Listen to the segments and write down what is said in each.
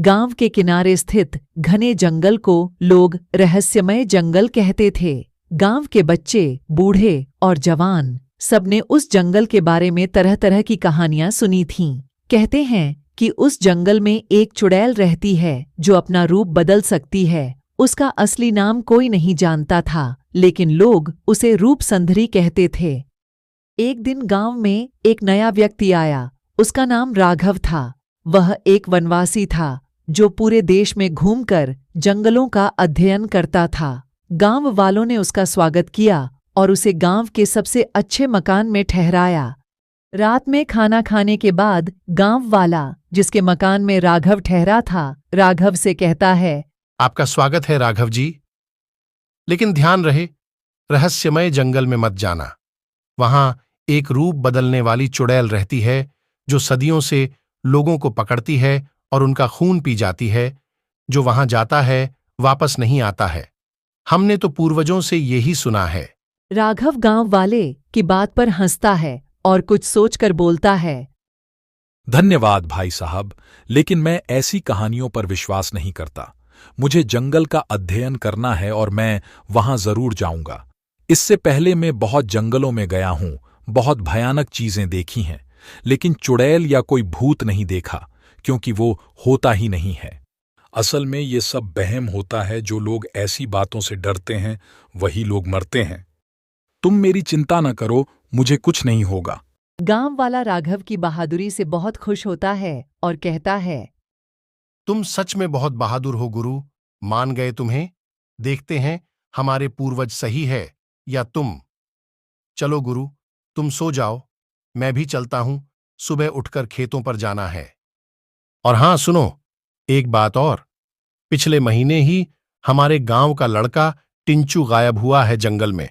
गांव के किनारे स्थित घने जंगल को लोग रहस्यमय जंगल कहते थे। गांव के बच्चे, बूढ़े और जवान सबने उस जंगल के बारे में तरह तरह की कहानियां सुनी थीं। कहते हैं कि उस जंगल में एक चुड़ैल रहती है जो अपना रूप बदल सकती है। उसका असली नाम कोई नहीं जानता था, लेकिन लोग उसे रूपसंधरी कहते थे। एक दिन गांव में एक नया व्यक्ति आया। उसका नाम राघव था। वह एक वनवासी था जो पूरे देश में घूमकर जंगलों का अध्ययन करता था। गांव वालों ने उसका स्वागत किया और उसे गांव के सबसे अच्छे मकान में ठहराया। रात में खाना खाने के बाद गांव वाला, जिसके मकान में राघव ठहरा था, राघव से कहता है, आपका स्वागत है राघव जी, लेकिन ध्यान रहे, रहस्यमय जंगल में मत जाना। वहां एक रूप बदलने वाली चुड़ैल रहती है जो सदियों से लोगों को पकड़ती है और उनका खून पी जाती है। जो वहां जाता है वापस नहीं आता है। हमने तो पूर्वजों से यही सुना है। राघव गांव वाले की बात पर हंसता है और कुछ सोचकर बोलता है, धन्यवाद भाई साहब, लेकिन मैं ऐसी कहानियों पर विश्वास नहीं करता। मुझे जंगल का अध्ययन करना है और मैं वहां जरूर जाऊंगा। इससे पहले मैं बहुत जंगलों में गया हूं, बहुत भयानक चीजें देखी हैं, लेकिन चुड़ैल या कोई भूत नहीं देखा, क्योंकि वो होता ही नहीं है। असल में ये सब वहम होता है। जो लोग ऐसी बातों से डरते हैं वही लोग मरते हैं। तुम मेरी चिंता न करो, मुझे कुछ नहीं होगा। गांव वाला राघव की बहादुरी से बहुत खुश होता है और कहता है, तुम सच में बहुत बहादुर हो गुरु, मान गए तुम्हें। देखते हैं हमारे पूर्वज सही है या तुम। चलो गुरु, तुम सो जाओ, मैं भी चलता हूं। सुबह उठकर खेतों पर जाना है। और हां सुनो, एक बात और, पिछले महीने ही हमारे गांव का लड़का टिंचू गायब हुआ है जंगल में।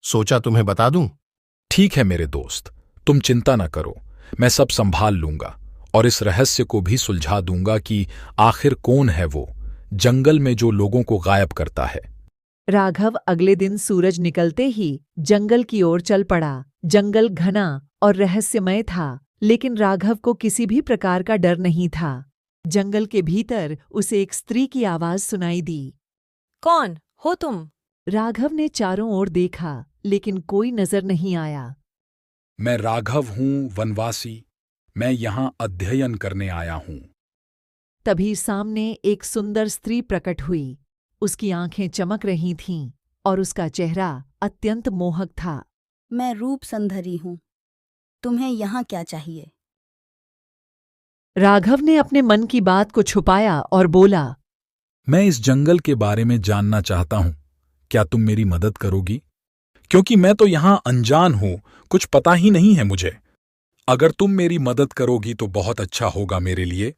सोचा तुम्हें बता दूं। ठीक है मेरे दोस्त, तुम चिंता न करो, मैं सब संभाल लूंगा और इस रहस्य को भी सुलझा दूंगा कि आखिर कौन है वो जंगल में जो लोगों को गायब करता है। राघव अगले दिन सूरज निकलते ही जंगल की ओर चल पड़ा। जंगल घना और रहस्यमय था, लेकिन राघव को किसी भी प्रकार का डर नहीं था। जंगल के भीतर उसे एक स्त्री की आवाज सुनाई दी। कौन हो तुम? राघव ने चारों ओर देखा, लेकिन कोई नजर नहीं आया। मैं राघव हूं, वनवासी। मैं यहां अध्ययन करने आया हूं। तभी सामने एक सुंदर स्त्री प्रकट हुई। उसकी आंखें चमक रही थीं और उसका चेहरा अत्यंत मोहक था। मैं रूपसंधरी हूं, तुम्हें यहाँ क्या चाहिए? राघव ने अपने मन की बात को छुपाया और बोला, मैं इस जंगल के बारे में जानना चाहता हूं। क्या तुम मेरी मदद करोगी? क्योंकि मैं तो यहां अनजान हूं, कुछ पता ही नहीं है मुझे। अगर तुम मेरी मदद करोगी तो बहुत अच्छा होगा मेरे लिए।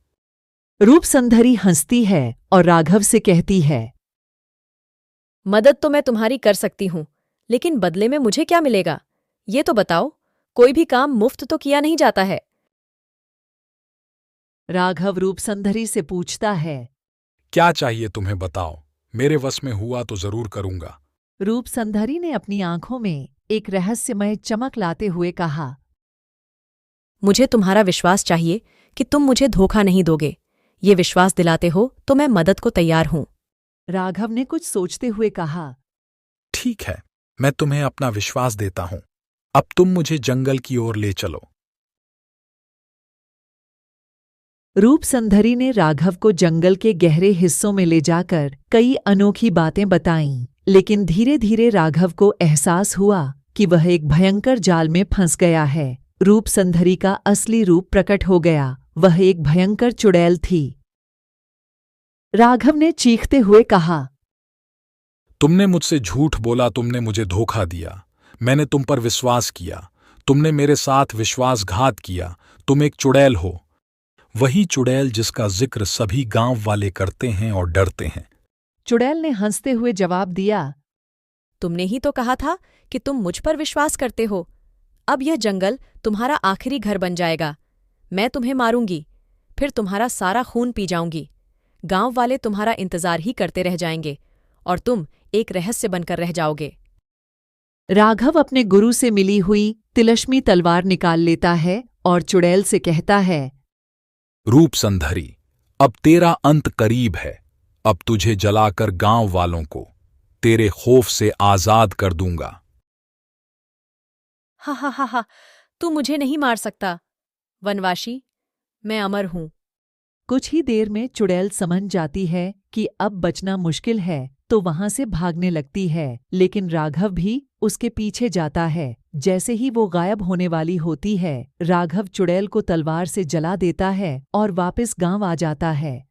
रूपसंधरी हंसती है और राघव से कहती है, मदद तो मैं तुम्हारी कर सकती हूँ, लेकिन बदले में मुझे क्या मिलेगा? ये तो बताओ, कोई भी काम मुफ्त तो किया नहीं जाता है। राघव रूपसंधरी से पूछता है, क्या चाहिए तुम्हें बताओ, मेरे वश में हुआ तो जरूर करूंगा। रूपसंधरी ने अपनी आंखों में एक रहस्यमय चमक लाते हुए कहा, मुझे तुम्हारा विश्वास चाहिए कि तुम मुझे धोखा नहीं दोगे। ये विश्वास दिलाते हो तो मैं मदद को तैयार हूं। राघव ने कुछ सोचते हुए कहा, ठीक है, मैं तुम्हें अपना विश्वास देता हूं। अब तुम मुझे जंगल की ओर ले चलो। रूपसंधरी ने राघव को जंगल के गहरे हिस्सों में ले जाकर कई अनोखी बातें बताईं, लेकिन धीरे धीरे राघव को एहसास हुआ कि वह एक भयंकर जाल में फंस गया है। रूपसंधरी का असली रूप प्रकट हो गया। वह एक भयंकर चुड़ैल थी। राघव ने चीखते हुए कहा, तुमने मुझसे झूठ बोला, तुमने मुझे धोखा दिया। मैंने तुम पर विश्वास किया, तुमने मेरे साथ विश्वासघात किया। तुम एक चुड़ैल हो, वही चुड़ैल जिसका जिक्र सभी गांव वाले करते हैं और डरते हैं। चुड़ैल ने हंसते हुए जवाब दिया, तुमने ही तो कहा था कि तुम मुझ पर विश्वास करते हो। अब यह जंगल तुम्हारा आखिरी घर बन जाएगा। मैं तुम्हें मारूंगी, फिर तुम्हारा सारा खून पी जाऊंगी। गांव वाले तुम्हारा इंतजार ही करते रह जाएंगे और तुम एक रहस्य बनकर रह जाओगे। राघव अपने गुरु से मिली हुई तिलस्मी तलवार निकाल लेता है और चुड़ैल से कहता है, रूपसंधरी, अब तेरा अंत करीब है। अब तुझे जलाकर गांव वालों को तेरे खौफ से आजाद कर दूंगा। हा हा हा हा, तू मुझे नहीं मार सकता। वनवासी, मैं अमर हूं। कुछ ही देर में चुड़ैल समझ जाती है कि अब बचना मुश्किल है, तो वहां से भागने लगती है, लेकिन राघव भी उसके पीछे जाता है। जैसे ही वो गायब होने वाली होती है, राघव चुड़ैल को तलवार से जला देता है और वापस गांव आ जाता है।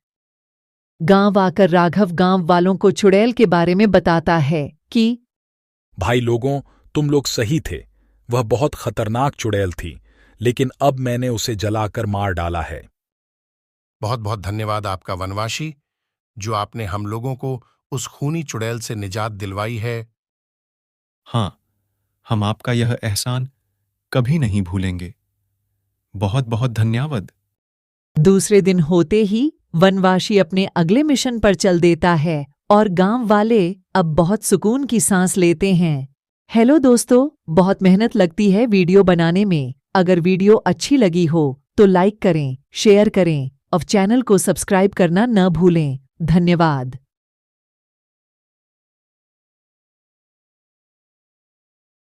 गांव आकर राघव गांव वालों को चुड़ैल के बारे में बताता है कि भाई लोगों, तुम लोग सही थे। वह बहुत खतरनाक चुड़ैल थी, लेकिन अब मैंने उसे जलाकर मार डाला है। बहुत बहुत धन्यवाद आपका वनवासी, जो आपने हम लोगों को उस खूनी चुड़ैल से निजात दिलवाई है। हाँ, हम आपका यह एहसान कभी नहीं भूलेंगे। बहुत बहुत धन्यवाद। दूसरे दिन होते ही वनवासी अपने अगले मिशन पर चल देता है और गांव वाले अब बहुत सुकून की सांस लेते हैं। हेलो दोस्तों, बहुत मेहनत लगती है वीडियो बनाने में। अगर वीडियो अच्छी लगी हो तो लाइक करें, शेयर करें और चैनल को सब्सक्राइब करना न भूलें। धन्यवाद।